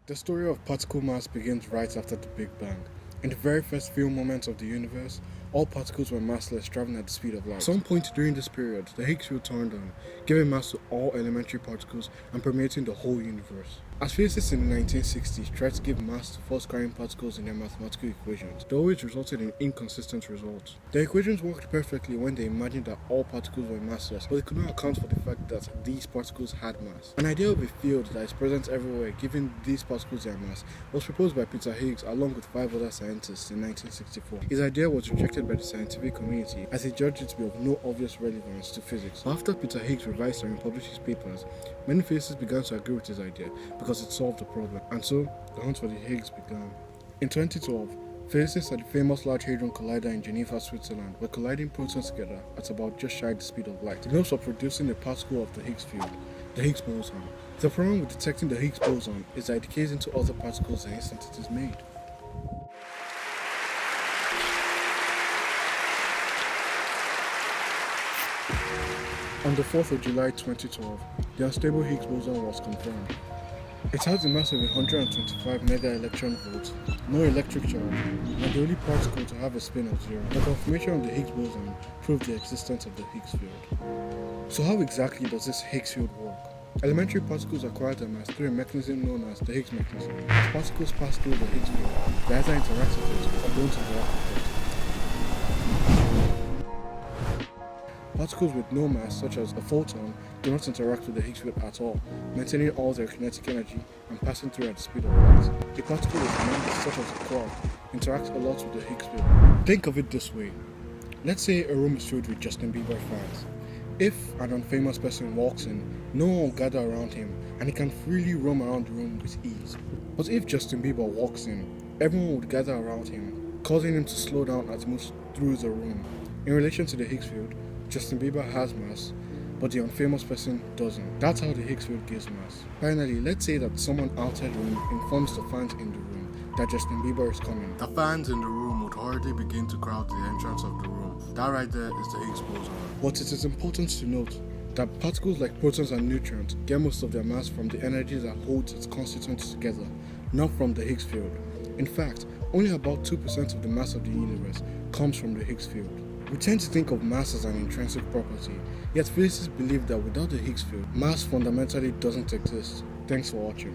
The story of particle mass begins right after the Big Bang. In the very first few moments of the universe, all particles were massless, traveling at the speed of light. At some point during this period, the Higgs field turned on, giving mass to all elementary particles and permeating the whole universe. As physicists in the 1960s tried to give mass to force-carrying particles in their mathematical equations, they always resulted in inconsistent results. The equations worked perfectly when they imagined that all particles were massless, but they could not account for the fact that these particles had mass. An idea of a field that is present everywhere, giving these particles their mass, was proposed by Peter Higgs along with 5 other scientists in 1964. His idea was rejected by the scientific community as he judged it to be of no obvious relevance to physics. But after Peter Higgs revised and republished his papers, many physicists began to agree with his idea because it solved the problem, and so the hunt for the Higgs began. In 2012, physicists at the famous Large Hadron Collider in Geneva, Switzerland were colliding protons together at about just shy of the speed of light. The hopes of producing a particle of the Higgs field, the Higgs boson. The problem with detecting the Higgs boson is that it decays into other particles the instant it is made. On the 4th of July 2012, the unstable Higgs boson was confirmed. It has a mass of 125 MeV, no electric charge, and the only particle to have a spin of 0. The confirmation of the Higgs boson proved the existence of the Higgs field. So how exactly does this Higgs field work? Elementary particles acquire their mass through a mechanism known as the Higgs mechanism. As particles pass through the Higgs field, they either interact with it or don't interact with it. Particles with no mass, such as a photon, do not interact with the Higgs field at all, maintaining all their kinetic energy and passing through at the speed of light. A particle with mass, such as a quark, interacts a lot with the Higgs field. Think of it this way. Let's say a room is filled with Justin Bieber fans. If an unfamous person walks in, no one will gather around him and he can freely roam around the room with ease. But if Justin Bieber walks in, everyone would gather around him, causing him to slow down as he moves through the room. In relation to the Higgs field, Justin Bieber has mass, but the unfamous person doesn't. That's how the Higgs field gives mass. Finally, let's say that someone outside the room informs the fans in the room that Justin Bieber is coming. The fans in the room would already begin to crowd the entrance of the room. That right there is the Higgs boson. But it is important to note that particles like protons and neutrons get most of their mass from the energy that holds its constituents together, not from the Higgs field. In fact, only about 2% of the mass of the universe comes from the Higgs field. We tend to think of mass as an intrinsic property, yet physicists believe that without the Higgs field, mass fundamentally doesn't exist. Thanks for watching.